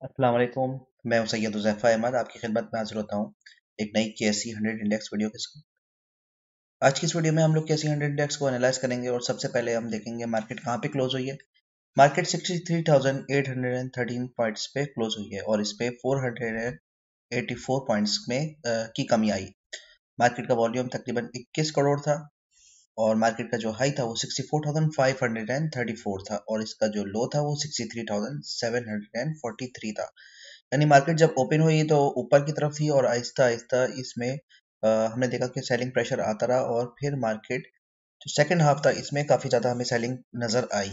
अस्सलाम वालेकुम। मैं हूं सैयद हुज़ैफ़ा अहमद, आपकी खिदमत में हाजिर होता हूं एक नई केएससी 100 इंडेक्स वीडियो के साथ। आज की इस वीडियो में हम लोग केएससी 100 इंडेक्स को एनालाइज करेंगे और सबसे पहले हम देखेंगे मार्केट कहां पे क्लोज हुई है। मार्केट 63,813 पॉइंट्स पे क्लोज हुई है और इस पे 484 पॉइंट्स में की कमी आई। मार्केट का वॉल्यूम तकरीबन 21 करोड़ था और मार्केट का जो हाई था वो 64,534 था और इसका जो लो था वो 63,743 था। यानी मार्केट जब ओपन हुई तो ऊपर की तरफ थी और आहिस्ता आहिस्ता इसमें हमने देखा कि सेलिंग प्रेशर आता रहा और फिर मार्केट जो सेकंड हाफ था इसमें काफ़ी ज़्यादा हमें सेलिंग नज़र आई।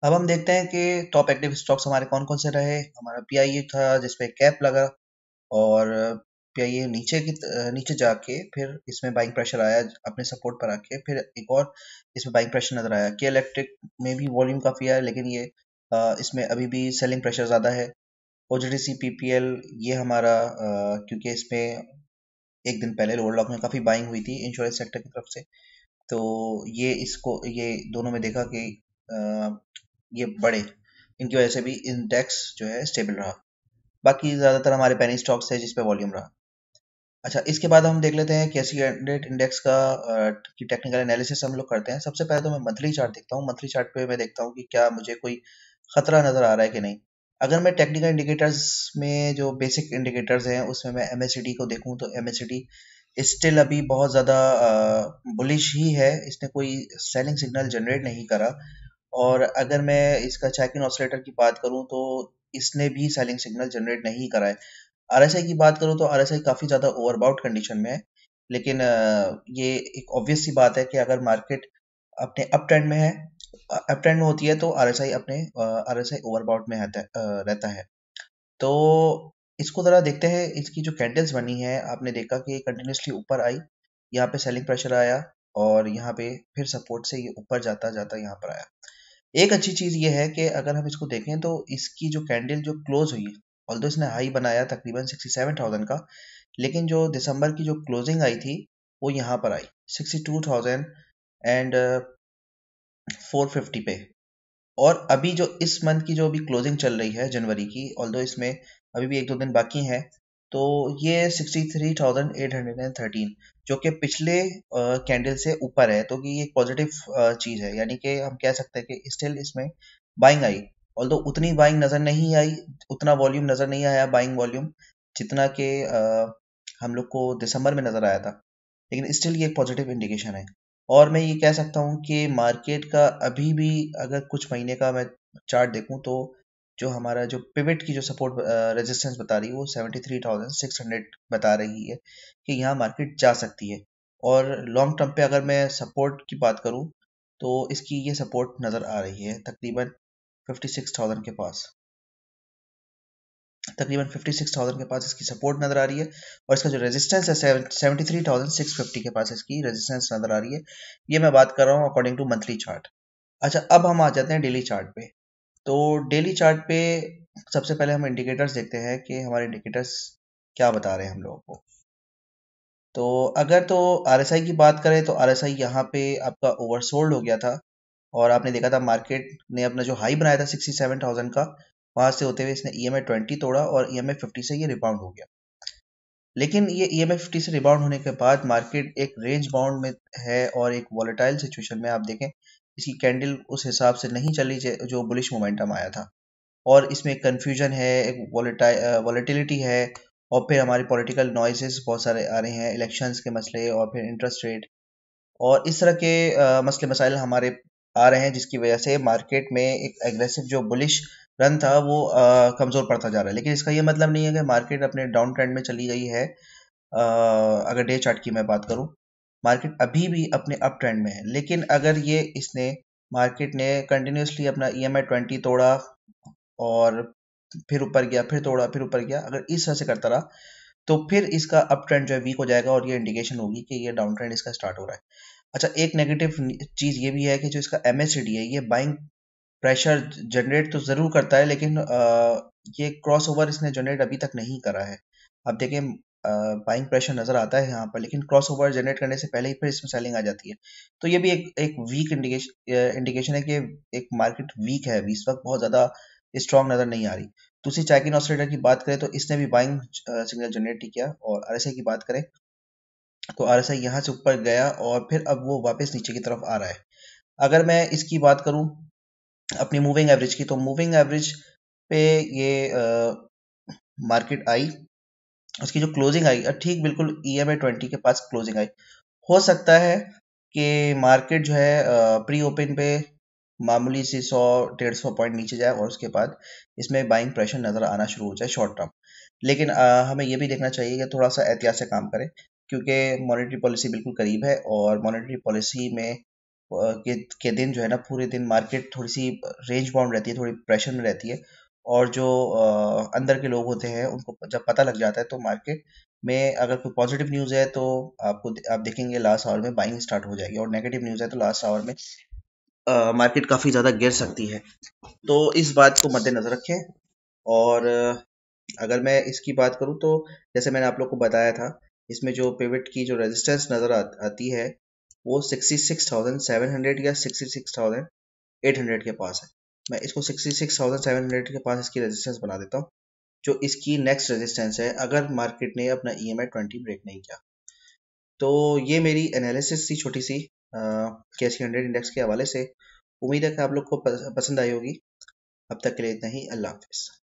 अब हम देखते हैं कि टॉप एक्टिव स्टॉक्स हमारे कौन कौन से रहे। हमारा पीआईए था जिसपे कैप लगा और पीआईए नीचे जाके फिर इसमें बाइंग प्रेशर आया अपने सपोर्ट पर आके, फिर एक और इसमें बाइंग प्रेशर नजर आया। के इलेक्ट्रिक में भी वॉल्यूम काफ़ी आया लेकिन ये इसमें अभी भी सेलिंग प्रेशर ज़्यादा है। ओजीडीसी पीपीएल ये हमारा क्योंकि इसमें एक दिन पहले लोअर लॉक में काफ़ी बाइंग हुई थी इंश्योरेंस सेक्टर की तरफ से, तो ये दोनों में देखा कि अ, ये बढ़े, इनकी वजह से भी इंडेक्स जो है स्टेबल रहा। बाकी ज़्यादातर हमारे पेनी स्टॉक्स थे जिसपे वॉल्यूम रहा। अच्छा, इसके बाद हम देख लेते हैं कैसी हंड्रेड इंडेक्स का की टेक्निकल एनालिसिस हम लोग करते हैं। सबसे पहले तो मैं मंथली चार्ट देखता हूँ। मंथली चार्ट पे मैं देखता हूँ कि क्या मुझे कोई खतरा नज़र आ रहा है कि नहीं। अगर मैं टेक्निकल इंडिकेटर्स में जो बेसिक इंडिकेटर्स हैं उसमें मैं एमएससीडी को देखूं तो एमएससीडी स्टिल अभी बहुत ज़्यादा बुलिश ही है, इसने कोई सेलिंग सिग्नल जनरेट नहीं करा। और अगर मैं इसका चेक इन ऑसिलेटर की बात करूं तो इसने भी सेलिंग सिग्नल जनरेट नहीं करा है। आरएसआई की बात करूं तो आरएसआई काफ़ी ज़्यादा ओवरबाउट कंडीशन में है, लेकिन ये एक ऑब्वियस सी बात है कि अगर मार्केट अपने अप ट्रेंड में है, अप ट्रेंड में होती है तो आरएसआई ओवरबाउट में रहता है। तो इसको ज़रा देखते हैं, इसकी जो कैंडल्स बनी है आपने देखा कि कंटिन्यूसली ऊपर आई, यहाँ पे सेलिंग प्रेशर आया और यहाँ पे फिर सपोर्ट से ये ऊपर जाता जाता यहाँ पर आया। एक अच्छी चीज़ ये है कि अगर हम इसको देखें तो इसकी जो कैंडल जो क्लोज हुई है, ऑल्दो इसने हाई बनाया तकरीबन 67,000 का, लेकिन जो दिसंबर की जो क्लोजिंग आई थी वो यहाँ पर आई 62,000 एंड 450 पे। और अभी जो इस मंथ की जो अभी क्लोजिंग चल रही है जनवरी की, ऑल्दो इसमें अभी भी एक दो दिन बाकी हैं, तो ये 63,813 जो कि पिछले कैंडल से ऊपर है, तो कि ये एक पॉजिटिव चीज़ है। यानी कि हम कह सकते हैं कि स्टिल इसमें बाइंग आई, ऑल्दो उतनी बाइंग नज़र नहीं आई, उतना वॉल्यूम नज़र नहीं आया बाइंग वॉल्यूम जितना कि हम लोग को दिसंबर में नज़र आया था, लेकिन स्टिल ये एक पॉजिटिव इंडिकेशन है। और मैं ये कह सकता हूँ कि मार्केट का अभी भी अगर कुछ महीने का मैं चार्ट देखूँ तो जो हमारा जो पिवट की जो सपोर्ट रेजिस्टेंस बता रही है वो 73,600 बता रही है कि यहाँ मार्केट जा सकती है। और लॉन्ग टर्म पे अगर मैं सपोर्ट की बात करूँ तो इसकी ये सपोर्ट नज़र आ रही है तकरीबन 56,000 के पास। तकरीबन 56,000 के पास इसकी सपोर्ट नज़र आ रही है और इसका जो रेजिस्टेंस है 73,650 के पास इसकी रेजिस्टेंस नज़र आ रही है। ये मैं बात कर रहा हूँ अकॉर्डिंग टू मंथली चार्ट। अच्छा, अब हम आ जाते हैं डेली चार्ट पे। तो डेली चार्ट पे सबसे पहले हम इंडिकेटर्स देखते हैं कि हमारे इंडिकेटर्स क्या बता रहे हैं हम लोगों को। तो अगर तो आरएसआई की बात करें तो आरएसआई यहाँ पे आपका ओवरसोल्ड हो गया था और आपने देखा था मार्केट ने अपना जो हाई बनाया था 67,000 का, वहां से होते हुए इसने ईएमए 20 तोड़ा और ईएमए 50 से ये रिबाउंड हो गया। लेकिन ये ईएमए 50 से रिबाउंड होने के बाद मार्केट एक रेंज बाउंड में है और एक वॉलेटाइल सिचुएशन में। आप देखें इसकी कैंडल उस हिसाब से नहीं चली जो बुलिश मोमेंटम आया था, और इसमें कन्फ्यूजन है, एक वॉलेटिलिटी है, और फिर हमारी पॉलिटिकल नॉइसेस बहुत सारे आ रहे हैं, इलेक्शंस के मसले और फिर इंटरेस्ट रेट और इस तरह के मसले मसाइल हमारे आ रहे हैं, जिसकी वजह से मार्केट में एक एग्रेसिव जो बुलिश रन था वो कमज़ोर पड़ता जा रहा है। लेकिन इसका ये मतलब नहीं है कि मार्केट अपने डाउन ट्रेंड में चली गई है। अगर डे चार्ट की मैं बात करूं, मार्केट अभी भी अपने अप ट्रेंड में है, लेकिन अगर ये इसने मार्केट ने कंटिन्यूसली अपना ईएमआई 20 तोड़ा और फिर ऊपर गया, फिर तोड़ा, फिर ऊपर गया, अगर इस तरह से करता रहा तो फिर इसका अप ट्रेंड जो है वीक हो जाएगा और ये इंडिकेशन होगी कि ये डाउन ट्रेंड इसका स्टार्ट हो रहा है। अच्छा, एक नेगेटिव चीज़ ये भी है कि जो इसका एमएससीडी है ये बाइंग प्रेशर जनरेट तो ज़रूर करता है, लेकिन ये क्रॉस ओवर इसने जनरेट अभी तक नहीं करा है। आप देखें बाइंग प्रेशर नज़र आता है यहाँ पर, लेकिन क्रॉस ओवर जनरेट करने से पहले ही फिर इसमें सेलिंग आ जाती है। तो ये भी एक वीक इंडिकेशन है कि एक मार्केट वीक है अभी इस वक्त, बहुत ज़्यादा स्ट्रॉन्ग नज़र नहीं आ रही। दूसरी चैकिन ऑसिलेटर की बात करें तो इसने भी बाइंग सिग्नल जनरेट किया, और आरएसआई की बात करें तो आरएसआई यहाँ से ऊपर गया और फिर अब वो वापस नीचे की तरफ आ रहा है। अगर मैं इसकी बात करूं अपनी मूविंग एवरेज की, तो मूविंग एवरेज पे ये मार्केट आई, उसकी जो क्लोजिंग आई ठीक बिल्कुल EMA 20 के पास क्लोजिंग आई। हो सकता है कि मार्केट जो है प्री ओपन पे मामूली सी 100-150 पॉइंट नीचे जाए और उसके बाद इसमें बाइंग प्रेशर नज़र आना शुरू हो जाए शॉर्ट टर्म। लेकिन हमें ये भी देखना चाहिए कि थोड़ा सा एहतियात से काम करें, क्योंकि मॉनेटरी पॉलिसी बिल्कुल करीब है, और मॉनेटरी पॉलिसी में के दिन जो है ना, पूरे दिन मार्केट थोड़ी सी रेंज बाउंड रहती है, थोड़ी प्रेशर में रहती है, और जो अंदर के लोग होते हैं उनको जब पता लग जाता है तो मार्केट में अगर कोई पॉजिटिव न्यूज़ है तो आप देखेंगे लास्ट आवर में बाइंग स्टार्ट हो जाएगी, और नेगेटिव न्यूज़ है तो लास्ट आवर में मार्केट काफ़ी ज़्यादा गिर सकती है। तो इस बात को मद्देनज़र रखें। और अगर मैं इसकी बात करूं तो जैसे मैंने आप लोग को बताया था, इसमें जो पिवट की जो रेजिस्टेंस नज़र आती है वो 66,700 या 66,800 के पास है। मैं इसको 66,700 के पास इसकी रेजिस्टेंस बना देता हूँ, जो इसकी नेक्स्ट रेजिस्टेंस है अगर मार्केट ने अपना EMA 20 ब्रेक नहीं किया। तो ये मेरी एनालिसिस थी छोटी सी KSE 100 इंडेक्स के हवाले से। उम्मीद है कि आप लोग को पसंद आई होगी। अब तक के लिए इतना ही। अल्लाह हाफिज़।